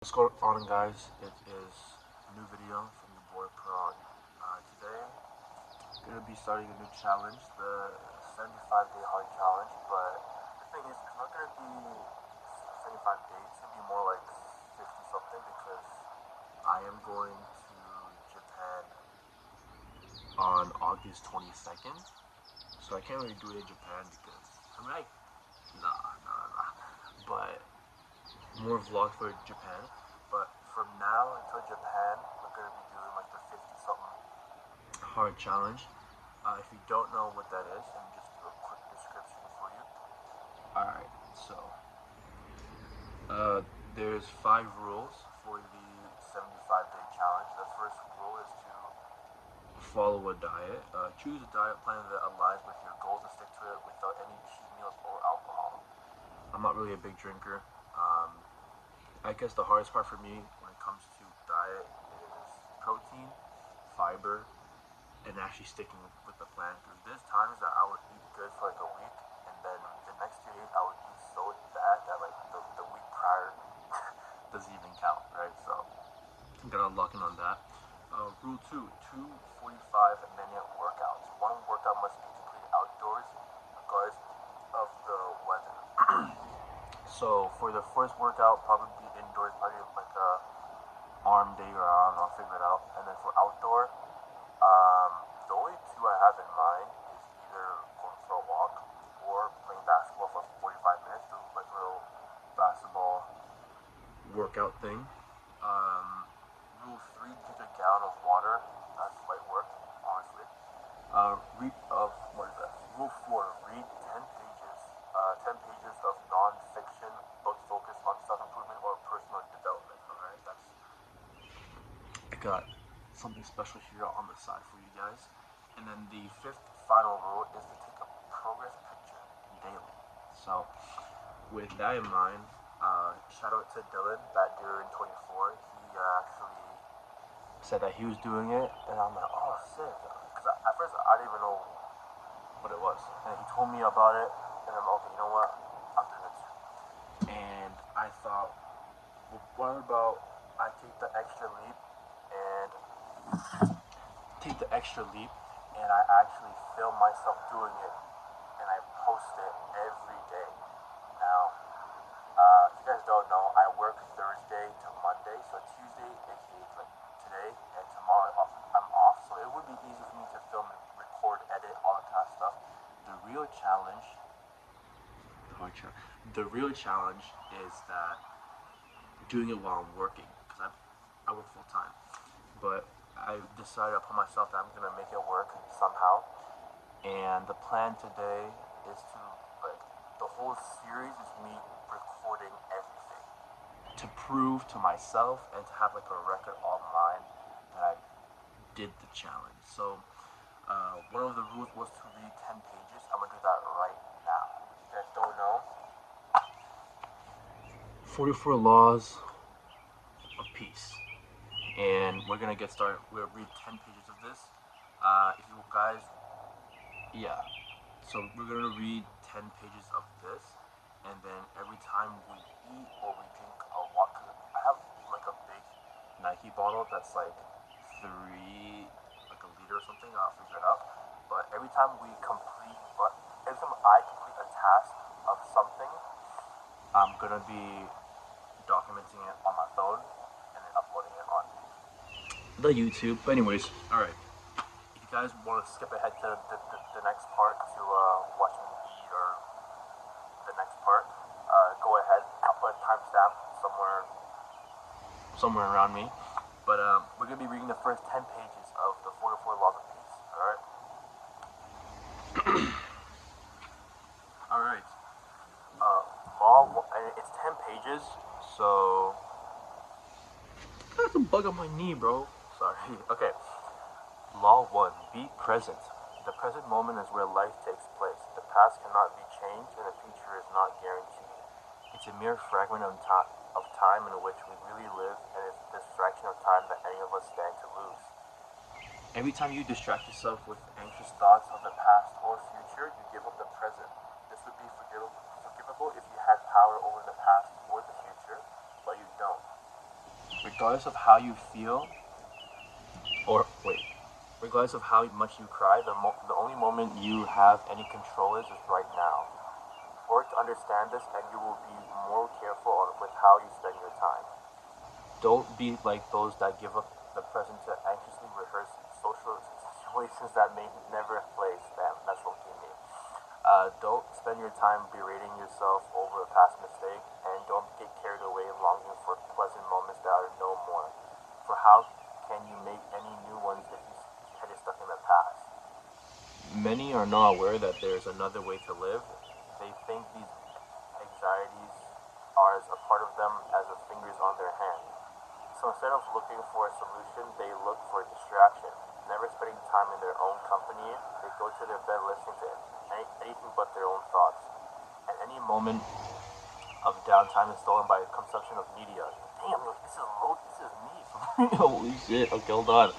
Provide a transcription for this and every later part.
What's going on, guys? It is a new video from your boy Prod. Today, I'm gonna be starting a new challenge, the 75-day hard challenge. But the thing is, it's not gonna be 75 days. It's gonna be more like 50 something because I am going to Japan on August 22nd. So I can't really do it in Japan because nah. But more vlogs for Japan. But from now until Japan, we're gonna be doing like the 50 something hard challenge. If you don't know what that is, let me just do a quick description for you. Alright, so there's 5 rules for the 75-day challenge. The first rule is to follow a diet. Choose a diet plan that aligns with your goals and stick to it without any cheat meals or alcohol. I'm not really a big drinker. I guess the hardest part for me when it comes to diet is protein, fiber, and actually sticking with the plan. Because there's times that I would eat good for like a week, and then the next 2 days I would eat so bad that like the week prior doesn't even count, right? So I'm gonna lock in on that. Rule 2, 2 45-minute workouts. One workout must be completed outdoors, regardless of the weather. So for the first workout, probably be indoors, probably like a arm day or I don't know, I'll figure it out. And then for outdoor, the only two I have in mind is either going for a walk or playing basketball for 45 minutes, do like a little basketball workout thing. Rule 3, drink a gallon of water. That's light work, honestly. What is that? Rule 4, read 10 pages. 10 pages of non-fiction books focused on self-improvement or personal development. Alright, I got something special here on the side for you guys. And then the 5th final rule is to take a progress picture daily. So, with that in mind, shout out to Dylan, that dude in 24. He actually said that he was doing it, and I'm like, oh, sick. Because at first I didn't even know what it was. And he told me about it, and I'm like, okay, you know what? I'm doing it too. And I thought, well, what about I take the extra leap, and I actually film myself doing it, and I post it every day. Now, if you guys don't know, I work Thursday to Monday, so Tuesday, aka like today, and tomorrow I'm off, so it would be easy for me to film, record, edit, all that kind of stuff. The real challenge, the real challenge is that doing it while I'm working, because I work full time. But I decided upon myself that I'm gonna make it work somehow. And the plan today is to, like, the whole series is me recording everything to prove to myself and to have like a record online that I did the challenge. So one of the rules was to read 10 pages. I'm gonna do that right now. If you guys don't know, 44 laws of peace. And we're gonna get started. We'll read 10 pages of this. If you guys, yeah. So we're gonna read 10 pages of this, and then every time we eat or we drink a water, I have like a big Nike bottle that's like like a liter or something. I'll figure it out. But every time every time I complete a task of something, I'm gonna be documenting it on my phone and then uploading it on the YouTube. But anyways, all right. If you guys want to skip ahead to the next part to watch me eat or the next part, go ahead. I'll put a timestamp somewhere around me. But we're gonna be reading the first 10 pages of the 44 Laws of Peace. All right. All right. And it's 10 pages, so that's a bug on my knee, bro. Sorry. Okay. Law 1. Be present. The present moment is where life takes place. The past cannot be changed, and the future is not guaranteed. It's a mere fragment of time in which we really live, and it's this fraction of time that any of us stand to lose. Every time you distract yourself with anxious thoughts of the past or future, you give up the present. This would be forgivable if you had power over the past or the future, but you don't. Regardless of how you feel, or wait, regardless of how much you cry, the only moment you have any control is right now. Work to understand this, and you will be more careful with how you spend your time. Don't be like those that give up the present to anxiously rehearse social situations that may never place. Damn, that's what you mean. Don't spend your time berating yourself over a past mistake, and don't get carried away longing for pleasant moments that are no more. For how can you make any new ones if you get stuck in the past? Many are not aware that there is another way to live. They think these anxieties are as a part of them as the fingers on their hand. So instead of looking for a solution, they look for a distraction. Never spending time in their own company, they go to their bed listening to anything but their own thoughts. And any moment of downtime is stolen by consumption of media. Damn, this is low. This is me. Holy shit. Okay, hold on.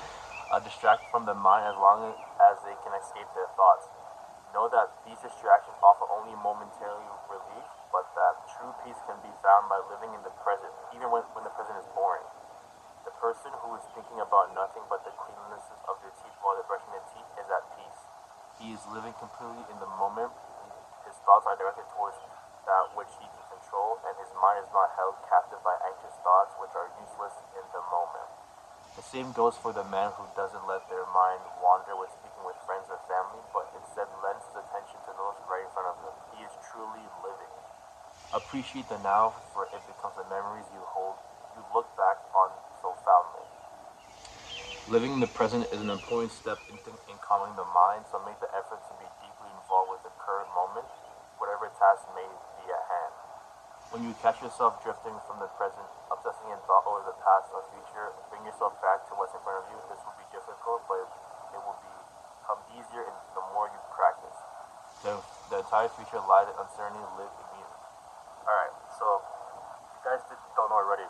Distract from the mind as long as they can escape their thoughts. Know that these distractions offer only momentary relief, but that true peace can be found by living in the present, even when the present is boring. The person who is thinking about nothing but the cleanliness of their teeth while they're brushing their teeth is at peace. He is living completely in the moment. His thoughts are directed towards that which he can control, and his mind is not held captive by anxious thoughts which are useless in the moment. The same goes for the man who doesn't let their mind wander when speaking with friends or family, but instead lends his attention to those right in front of him. He is truly living. Appreciate the now, for it becomes the memories you look back on so fondly. Living in the present is an important step in calming the mind, so make the effort to be deeply involved with the current moment, whatever task may be at hand. When you catch yourself drifting from the present, obsessing in thought over the past or future, bring yourself back to what's in front of you. This will be difficult, but it will become easier the more you practice. The entire future lies in uncertainty, live immediately. Alright, so if you guys don't know already,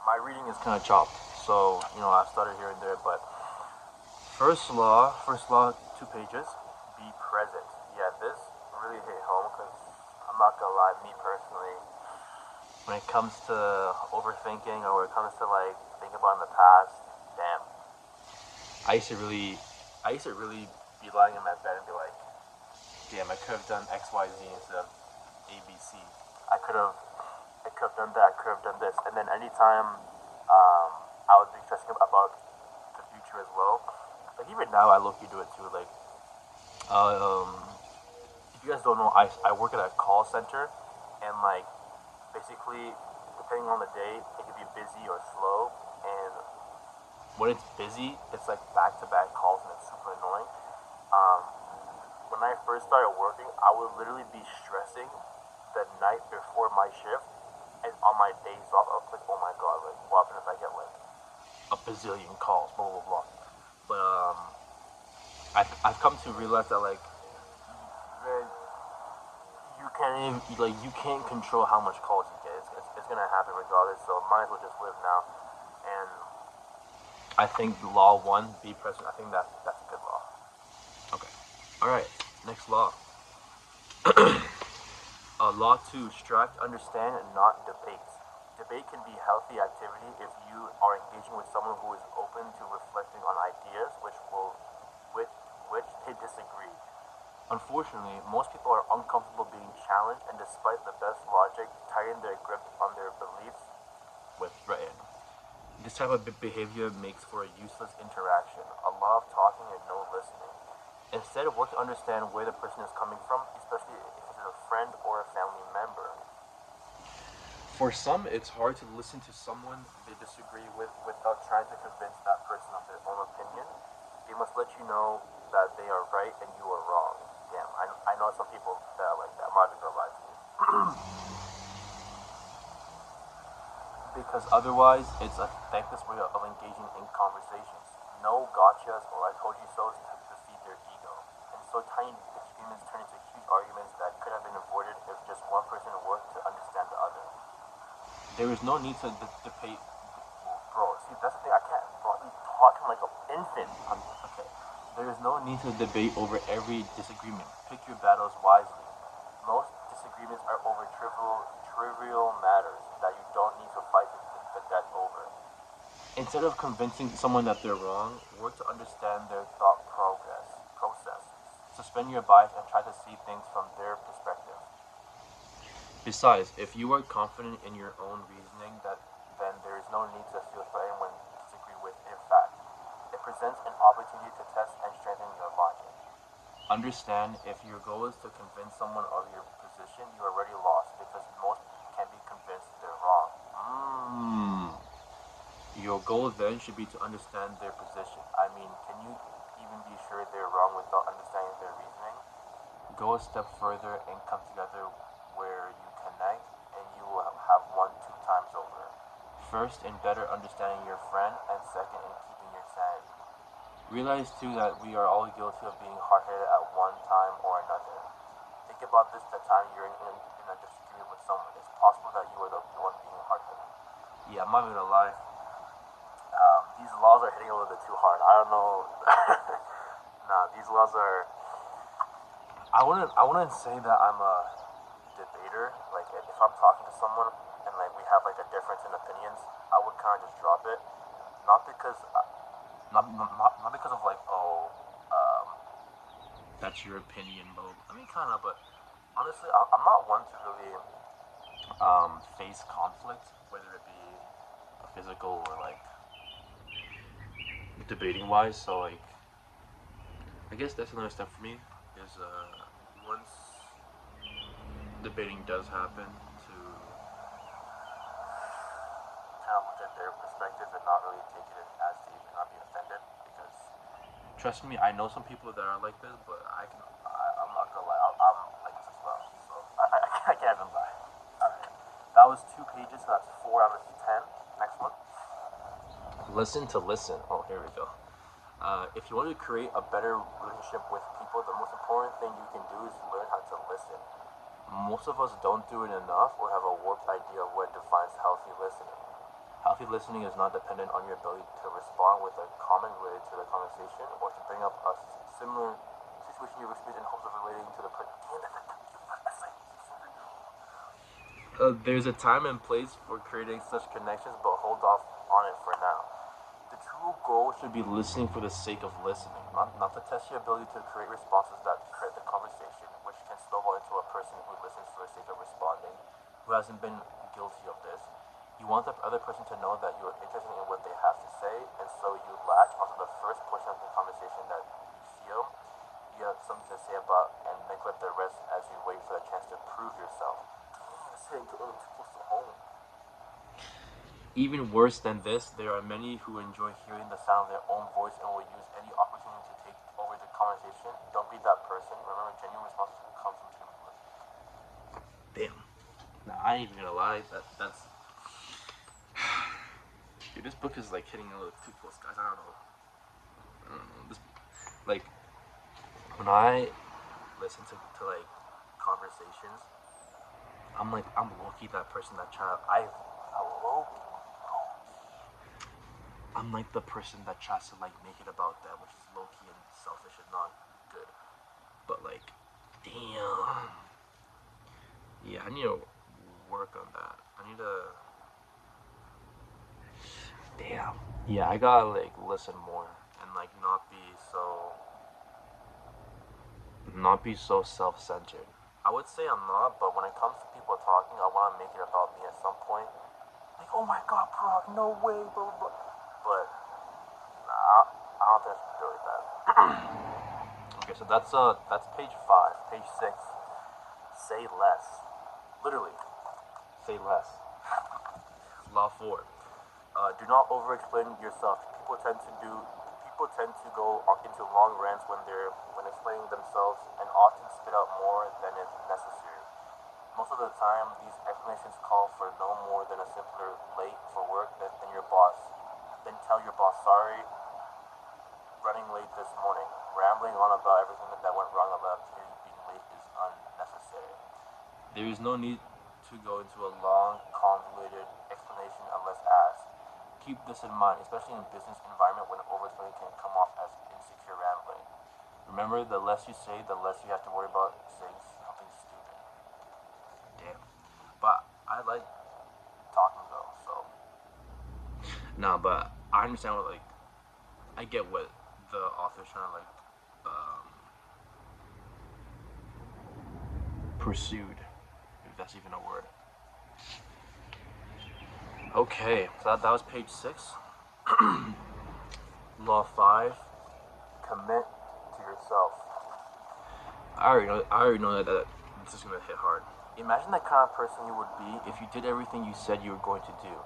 my reading is kind of chopped, so I started here and there, but first law, 2 pages, be present. Yeah, this really hit home because I'm not gonna lie, me personally, when it comes to overthinking or when it comes to like thinking about in the past, damn, I used to really be lying in my bed and be like, damn, I could have done X, Y, Z instead of A, B, C. I could have done that. I could have done this, and then anytime I would be stressing about the future as well. Like even now, I look, you do it too. Like, if you guys don't know, I work at a call center, and like basically, depending on the day, it could be busy or slow. And when it's busy, it's like back-to-back calls, and it's super annoying. When I first started working, I would literally be stressing the night before my shift, and on my days off, I was like, oh my god, like what happens if I get like a bazillion calls, blah blah blah. But I've come to realize that like, man, you can't control how much calls you get. It's gonna happen regardless. So might as well just live now. And I think law 1, be present. I think that's a good law. Okay. All right. Next law. Law 2, strive to understand and not debate. Debate can be healthy activity if you are engaging with someone who is open to reflecting on ideas with which they disagree. Unfortunately, most people are uncomfortable being challenged, and despite the best logic, tighten their grip on their beliefs with threaten. This type of behavior makes for a useless interaction, a lot of talking and no listening. Instead, work to understand where the person is coming from, especially if it's a friend or a family member. For some, it's hard to listen to someone they disagree with without trying to convince that person of their own opinion. They must let you know that they are right and you are wrong. Damn, I know some people that are like that. I'm not even gonna lie to you. Because otherwise, it's a thankless way of engaging in conversations. No gotchas or I told you so's to feed their ego. And so tiny disagreements turn into huge arguments that could have been avoided if just one person worked to understand the other. There is no need to debate. Bro, see, that's the thing. I can't. Bro, I'm talking like an infant. Okay. There is no need to debate over every disagreement. Pick your battles wisely. Most disagreements are over trivial matters that you don't need to fight Instead of convincing someone that they're wrong, work to understand their thought process. Suspend your bias and try to see things from their perspective. Besides, if you are confident in your own reasoning, then there is no need to feel threatened when you disagree with. In fact, it presents an opportunity to test and strengthen your logic. Understand, if your goal is to convince someone of your position, you are already lost because most can be convinced they're wrong. Your goal then should be to understand their position. I mean, can you even be sure they're wrong without understanding their reasoning? Go a step further and come together where you connect and you will have won 2 times over. First, in better understanding your friend, and second, in keeping your sanity. Realize too that we are all guilty of being hard-headed at one time or another. Think about this the time you're in a disagreement with someone. It's possible that you are the one being hard-headed. Yeah, I'm not gonna lie. These laws are hitting a little bit too hard. I don't know. Nah, these laws are. I wouldn't say that I'm a debater. Like if I'm talking to someone and like we have like a difference in opinions, I would kind of just drop it. Not because not because of like um, that's your opinion, but I mean kind of. But honestly, I'm not one to really face conflict, whether it be physical or like debating wise. So like I guess that's another step for me is once debating does happen to kind of look at their perspective and not really take it as deep and not be offended because trust me, I know some people that are like this, but I'm not gonna lie, I'm like this as well. So I can't even lie. Alright, that was 2 pages, so that's 4 out of 10. Next one. Listen to listen. Oh, here we go. If you want to create a better relationship with people, the most important thing you can do is learn how to listen. Most of us don't do it enough or have a warped idea of what defines healthy listening. Healthy listening is not dependent on your ability to respond with a comment related to the conversation or to bring up a similar situation you've experienced in hopes of relating to the person. There's a time and place for creating such connections, but hold off on it for now. The true goal should be listening for the sake of listening, not to test your ability to create responses that create the conversation, which can snowball into a person who listens for the sake of responding, who hasn't been guilty of this. You want the other person to know that you are interested in what they have to say, and so you latch onto the first portion of the conversation that you feel you have something to say about and neglect the rest as you wait for the chance to prove yourself. This hitting a little too close to home. Even worse than this, there are many who enjoy hearing the sound of their own voice and will use any opportunity to take over the conversation. Don't be that person. Remember, genuine responses come from genuine listening. Damn. Nah, I ain't even gonna lie. That's. Dude, this book is like hitting a little too close, guys. I don't know. This, like, when I listen to like conversations, I'm low-key that person that I'm like the person that tries to like make it about them, which is low key and selfish and not good. But like, damn. Yeah, I need to work on that. I need to. Damn. Yeah, I gotta like listen more and like not be so self-centered. I would say I'm not, but when it comes to people talking, I want to make it about me at some point. Like, oh my god, Prague, no way, blah blah blah. But nah, I don't think I should do it like that. Okay, so that's page 5. Page 6. Say less. Literally, say less. Law 4. Do not over-explain yourself. People tend to go into long rants when explaining themselves and often spit out more than is necessary. Most of the time, these explanations call for no more than a simpler late for work than your boss. Then tell your boss, sorry, running late this morning. Rambling on about everything that went wrong about you being late is unnecessary. There is no need to go into a long, convoluted explanation unless asked. Keep this in mind, especially in a business environment when over-explaining can come off as insecure rambling. Remember, the less you say, the less you have to worry about saying something stupid. Damn. But I like talking though, so. Nah, but I understand what I get what the author's trying to pursued, if that's even a word. Okay, so that was page 6. Law 5, commit to yourself. I already know that this is gonna hit hard. Imagine the kind of person you would be if you did everything you said you were going to do.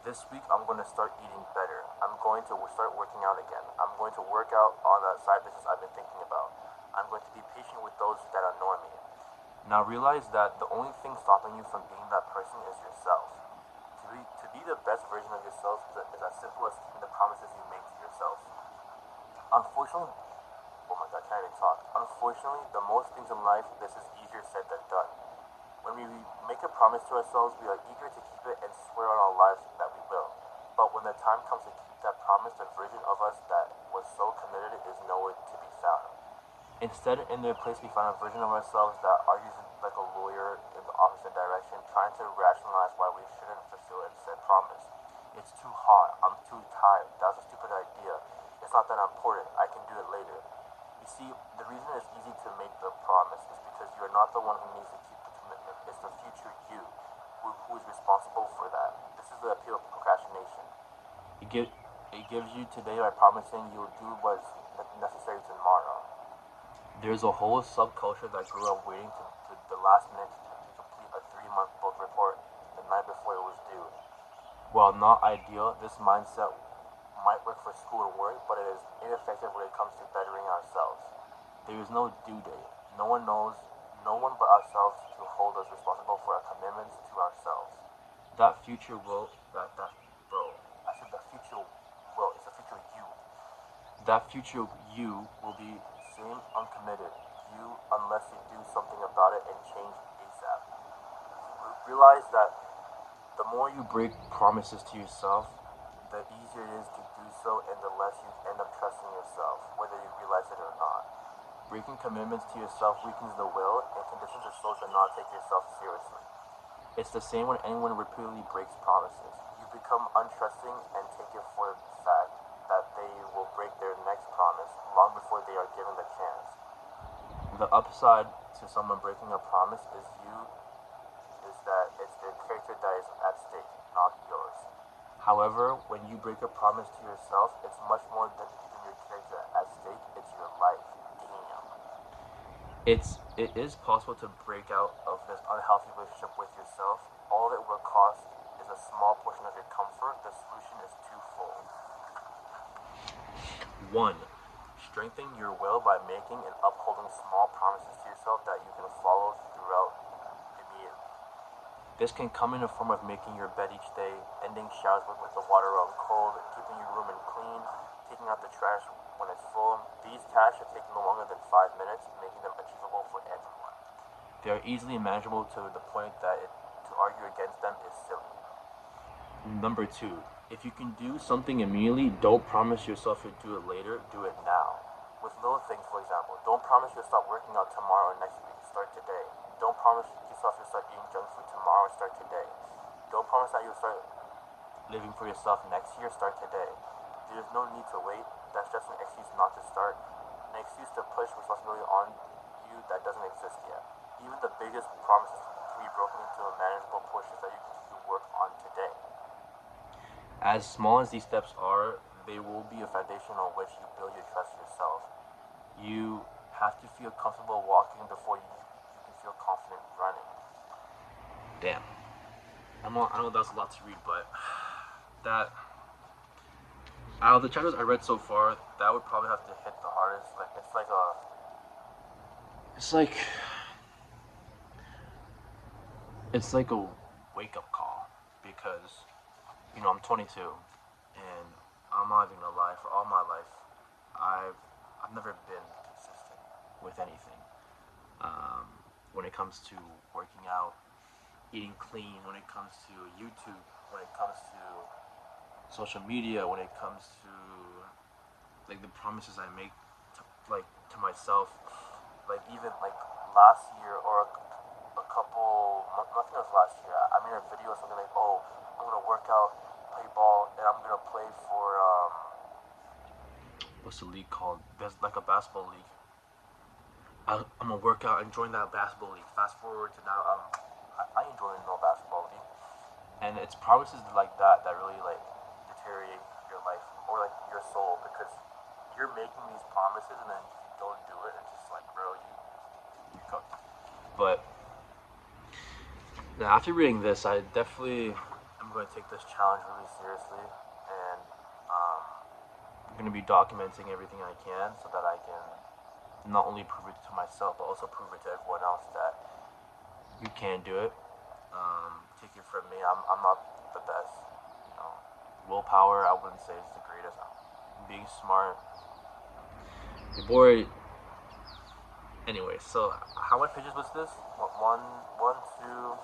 This week I'm going to start eating better. I'm going to start working out again. I'm going to work out on that side business I've been thinking about. I'm going to be patient with those that annoy me. Now realize that the only thing stopping you from being that person is yourself. To be the best version of yourself is as simple as keeping the promises you make to yourself. Unfortunately, oh my god, I can't even talk. Unfortunately, the most things in life, this is easier said than done. When we make a promise to ourselves, we are eager to keep it and swear on our lives that we will. But when the time comes to keep that promise, the version of us that was so committed is nowhere to be found. Instead, in their place, we find a version of ourselves that argues like a lawyer in the opposite direction, trying to rationalize why we shouldn't fulfill a said promise. It's too hot. I'm too tired. That was a stupid idea. It's not that important. I can do it later. You see, the reason it's easy to make the promise is because you are not the one who needs to keep the commitment. It's the future you who is responsible for that. This is the appeal of procrastination. It gives you today by promising you'll do what's necessary tomorrow. There's a whole subculture that grew up waiting to the last minute to complete a 3-month book report the night before it was due. While not ideal, this mindset might work for school and work, but it is ineffective when it comes to bettering ourselves. There is no due date. No one but ourselves to hold us responsible for our commitments to ourselves. That future will, I said that future will, it's the future you. That future you will be same uncommitted you unless you do something about it and change ASAP. Realize that the more you break promises to yourself, the easier it is to do so and the less you end up trusting yourself, whether you realize it or not. Breaking commitments to yourself weakens the will and conditions the soul to not take yourself seriously. It's the same when anyone repeatedly breaks promises. You become untrusting and take it for the fact that they will break their next promise long before they are given the chance. The upside to someone breaking a promise is that it's their character that is at stake, not yours. However, when you break a promise to yourself, it's much more than your character at stake, it's your life. It is possible to break out of this unhealthy relationship with yourself. All it will cost is a small portion of your comfort. The solution is twofold. 1. Strengthen your will by making and upholding small promises to yourself that you can follow throughout immediately. This can come in the form of making your bed each day, ending showers with the water on cold, keeping your room clean, taking out the trash when it's full. These tasks should take no longer than 5 minutes, making them achievable for everyone. They are easily manageable to the point that to argue against them is silly. Number 2. If you can do something immediately, don't promise yourself you'll do it later, do it now. With little things, for example, don't promise you'll stop working out tomorrow or next week, start today. Don't promise yourself you'll start eating junk food tomorrow, start today. Don't promise that you'll start living for yourself next year, start today. There's no need to wait. That's just an excuse not to start. An excuse to push responsibility on you that doesn't exist yet. Even the biggest promises can be broken into manageable portions that you can work on today. As small as these steps are, they will be a foundation on which you build your trust in yourself. You have to feel comfortable walking before you can feel confident running. Damn. I know that's a lot to read, but that out of the chapters I read so far, that would probably have to hit the hardest. It's like a wake-up call, because I'm 22 and I'm not even gonna lie, for all my life I've never been consistent with anything. When it comes to working out, eating clean, when it comes to YouTube, when it comes to social media, when it comes to the promises I make to myself, even last year or a couple, I think it was last year, I made a video or something like, oh, I'm gonna work out, play ball, and I'm gonna play for what's the league called? There's like a basketball league. I'm gonna work out and join that basketball league. Fast forward to now, I ain't joining no basketball league, and it's promises like that that really like deteriorate your life or like your soul, because you're making these promises and then if you don't do it, it's just like, bro, you cooked. But now after reading this, I definitely am going to take this challenge really seriously, and I'm going to be documenting everything I can so that I can not only prove it to myself, but also prove it to everyone else that you can do it. Take it from me, I'm not the best. You know, willpower, I wouldn't say is the greatest. Being smart, your boy. Anyway, so how many pages was this? One, two,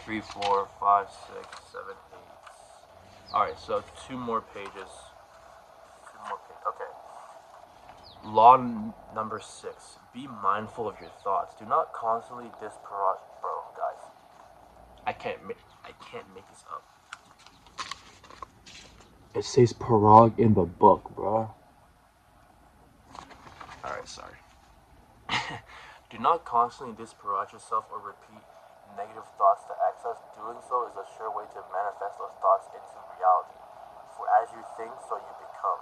3, 4, 5, 6, 7, 8. All right, so 2 more pages. 2 more pages. Okay. Law number 6: be mindful of your thoughts. Do not constantly disparage. Bro, guys, I can't make this up. It says parag in the book, bro. All right, sorry. Do not constantly disparage yourself or repeat negative thoughts to excess. Doing so is a sure way to manifest those thoughts into reality. For as you think, so you become.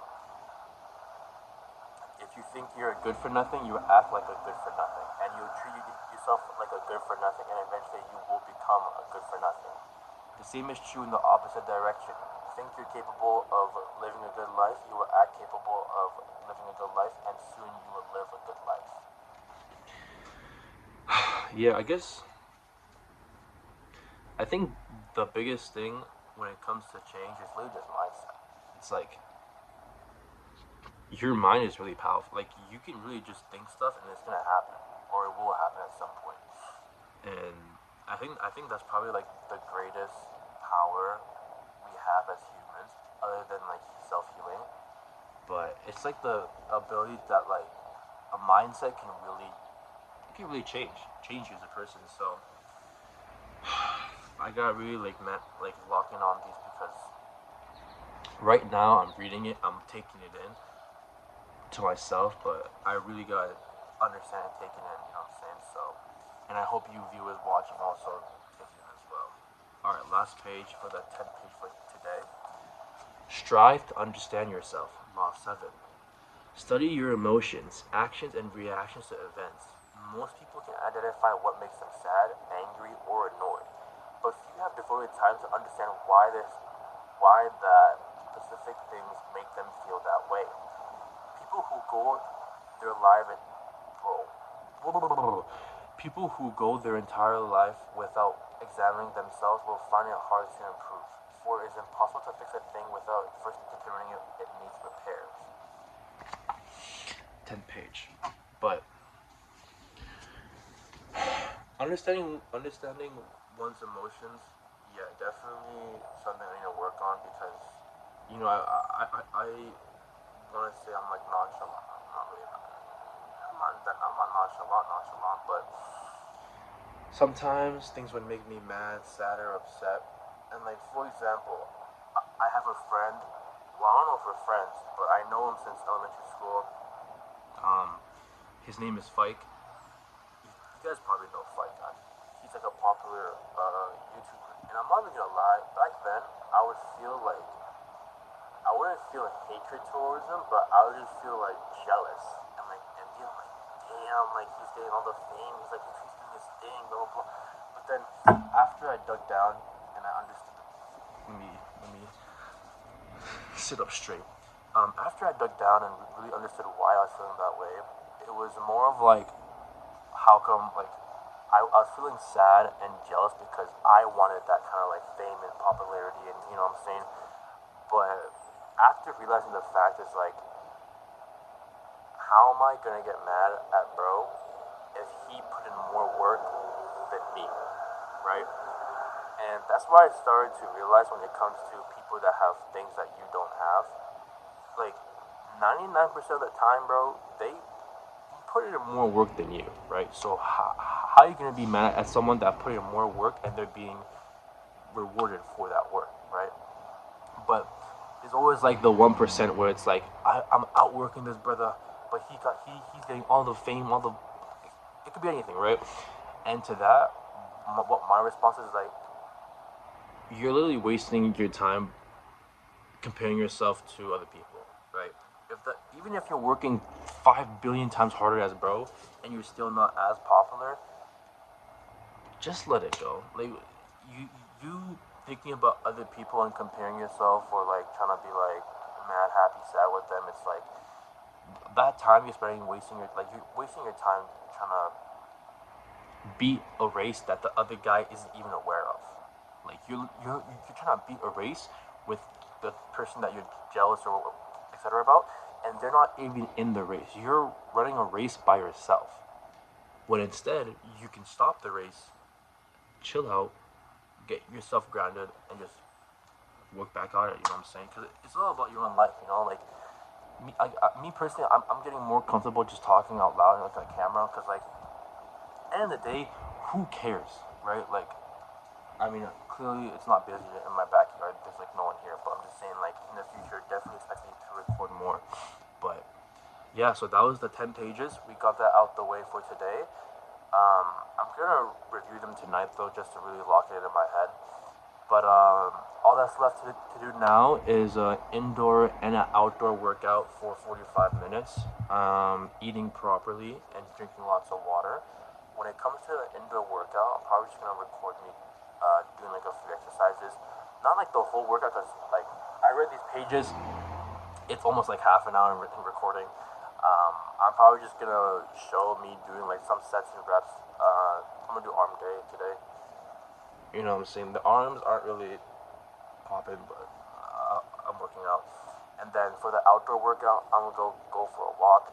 If you think you're a good for nothing, you act like a good for nothing, and you treat yourself like a good for nothing, and eventually you will become a good for nothing. The same is true in the opposite direction. Think you're capable of living a good life, you will act capable of living a good life, and soon you will live a good life. Yeah, I think the biggest thing when it comes to change is really just mindset. It's like your mind is really powerful. Like you can really just think stuff and it's gonna happen, or it will happen at some point. And I think that's probably like the greatest power we have as humans, other than like self-healing. But it's like the ability that like a mindset can really change you as a person. So I got really like locking on these because right now I'm reading it, I'm taking it in to myself, but I really gotta understand and take it in, you know what I'm saying? So, and I hope you viewers watching also take it in as well. Alright, last page for the 10th page for today. Strive to understand yourself. Law 7. Study your emotions, actions, and reactions to events. Most people can identify what makes them sad, angry, or annoyed, but few have devoted time to understand why that specific things make them feel that way. People who go their life and people who go their entire life without examining themselves will find it hard to improve, for it is impossible to fix a thing without first determining if it needs repairs. 10th page. But understanding one's emotions, yeah, definitely something I need to work on, because you know I want to say I'm like nonchalant. I'm not really. I'm not nonchalant, but sometimes things would make me mad, sad, or upset. And like for example, I have a friend. Well, I don't know if we're friends, but I know him since elementary school. His name is Fike. You guys probably know Fike. He's like a popular YouTuber. And I'm not even gonna lie, back then I would feel like I wouldn't feel hatred towards him, but I would just feel like jealous and being like, damn, like he's getting all the fame. He's like he's doing his thing, blah blah blah. But then after I dug down and I understood, let me sit up straight. After I dug down and really understood why I was feeling that way, it was more of like, how come like I was feeling sad and jealous because I wanted that kind of like fame and popularity, and you know what I'm saying. But after realizing the fact is like, how am I gonna get mad at bro if he put in more work than me, right? And that's why I started to realize when it comes to people that have things that you don't have, like 99% of the time, bro, they put in more work than you, right? So how are you gonna be mad at someone that put in more work and they're being rewarded for that work, right? But always like the 1% where it's like I'm outworking this brother, but he's getting all the fame, all the it could be anything, right? And to that, what my response is like, you're literally wasting your time comparing yourself to other people, right? Even if you're working 5 billion times harder as bro, and you're still not as popular, just let it go. Like you thinking about other people and comparing yourself, or like trying to be like mad, happy, sad with them. It's like that time you're spending you're wasting your time trying to beat a race that the other guy isn't even aware of. Like you're trying to beat a race with the person that you're jealous or etc. about, and they're not even in the race. You're running a race by yourself. When instead you can stop the race, chill out, get yourself grounded, and just work back on it. You know what I'm saying? Because it's all about your own life. You know, like me personally, I'm getting more comfortable just talking out loud and with a camera. Because like, end of the day, who cares, right? Like, I mean, clearly it's not busy in my backyard. There's like no one here. But I'm just saying, like, in the future, definitely expect me to record more. But yeah, so that was the 10 pages. We got that out the way for today. I'm gonna review them tonight though, just to really lock it in my head. But all that's left to do now is an indoor and an outdoor workout for 45 minutes, eating properly and drinking lots of water. When it comes to the indoor workout, I'm probably just gonna record me doing like a few exercises, not like the whole workout, because like I read these pages, it's almost like half an hour in recording. I'm probably just gonna show me doing like some sets and reps. I'm gonna do arm day today. You know what I'm saying? The arms aren't really popping, but I'm working out. And then for the outdoor workout, I'm gonna go for a walk.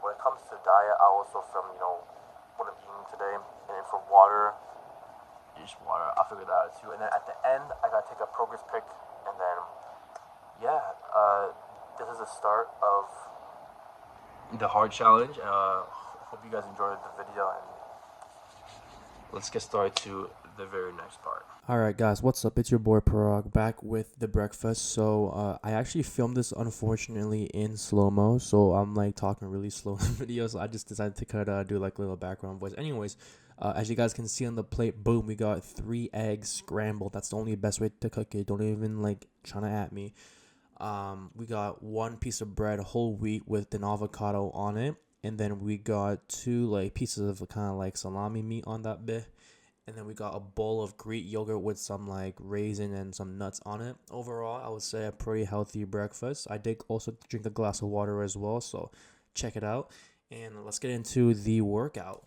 When it comes to diet, I also film, what I'm eating today. And then for water, just water. I'll figure that out too. And then at the end, I gotta take a progress pic. And then, yeah, this is the start of the hard challenge. Hope you guys enjoyed the video, and let's get started to the very next part. Alright guys, what's up? It's your boy Parag back with the breakfast. So I actually filmed this unfortunately in slow-mo, so I'm like talking really slow in the video, so I just decided to do like a little background voice. Anyways, as you guys can see on the plate, boom, we got 3 eggs scrambled. That's the only best way to cook it. Don't even like trying to at me. We got 1 piece of bread, whole wheat with an avocado on it, and then we got 2 like pieces of kind of like salami meat on that bit. And then we got a bowl of Greek yogurt with some like raisin and some nuts on it. Overall, I would say a pretty healthy breakfast. I did also drink a glass of water as well, so check it out. And let's get into the workout.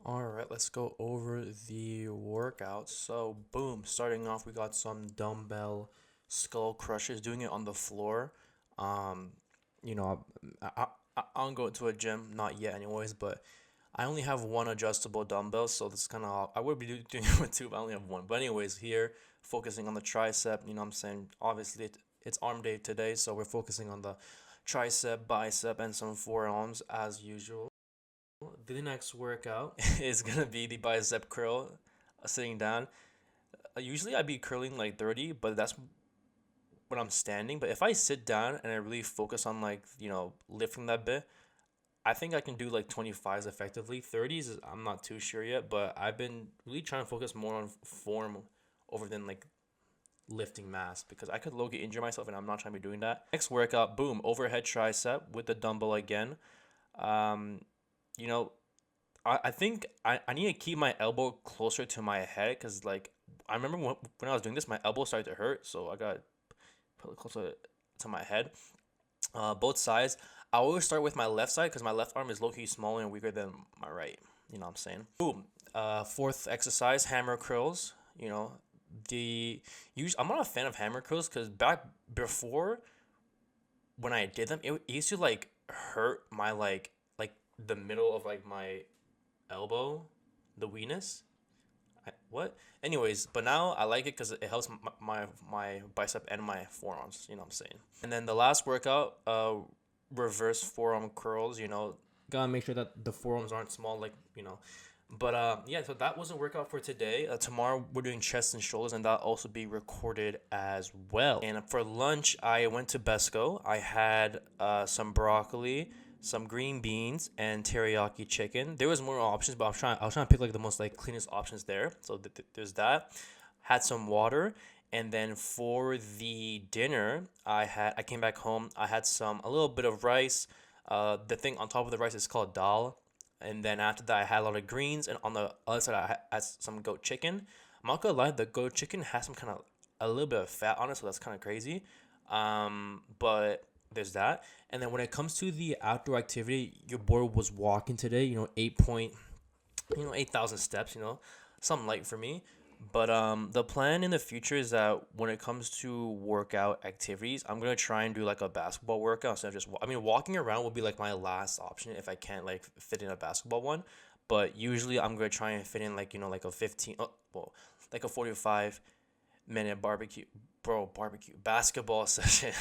Alright, let's go over the workout. So boom, starting off we got some dumbbell skull crushes, doing it on the floor. Um, you know, I don't go to a gym, not yet anyways, but I only have 1 adjustable dumbbell, so this is kind of, I would be doing it with 2, but I only have 1. But anyways, here, focusing on the tricep, you know what I'm saying? Obviously, it's arm day today, so we're focusing on the tricep, bicep, and some forearms as usual. The next workout is going to be the bicep curl, sitting down. Usually I'd be curling like 30, but that's when I'm standing. But if I sit down and I really focus on like, lifting that bit, I think I can do like 25s effectively. 30s, I'm not too sure yet, but I've been really trying to focus more on form over than like lifting mass, because I could low-key injure myself and I'm not trying to be doing that. Next workout, boom, overhead tricep with the dumbbell again. Um, you know, I think I need to keep my elbow closer to my head, because like I remember when I was doing this, my elbow started to hurt, so I got put it closer to my head. Both sides. I always start with my left side because my left arm is low-key smaller and weaker than my right. You know what I'm saying? Boom. Fourth exercise, hammer curls. I'm not a fan of hammer curls because back before when I did them, it used to like hurt my like the middle of like my elbow, the weenus. What? Anyways, but now I like it because it helps my bicep and my forearms. You know what I'm saying? And then the last workout, reverse forearm curls. Gotta make sure that the forearms aren't small, like But yeah, so that was a workout for today. Tomorrow we're doing chest and shoulders, and that'll also be recorded as well. And for lunch, I went to Besco. I had some broccoli, some green beans, and teriyaki chicken. There was more options, but I was trying to pick like the most like cleanest options there. So there's that. Had some water, and then for the dinner, I came back home. I had a little bit of rice. The thing on top of the rice is called dal, and then after that I had a lot of greens, and on the other side I had some goat chicken. I'm not gonna lie, the goat chicken has some kind of a little bit of fat on it, so that's kind of crazy. But there's that. And then when it comes to the outdoor activity, your boy was walking today. 8,000 steps. Something light for me. But the plan in the future is that when it comes to workout activities, I'm gonna try and do like a basketball workout instead of just. I mean, walking around will be like my last option if I can't like fit in a basketball one. But usually, I'm gonna try and fit in like like a 15, like a 45-minute barbecue basketball session.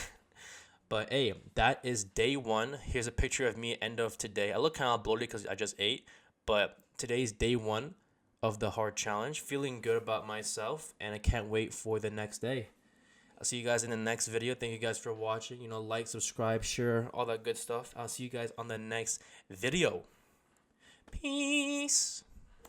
But hey, that is day one. Here's a picture of me end of today. I look kind of bloated because I just ate, but today's day one of the hard challenge. Feeling good about myself, and I can't wait for the next day. I'll see you guys in the next video. Thank you guys for watching. Like, subscribe, share, all that good stuff. I'll see you guys on the next video. Peace.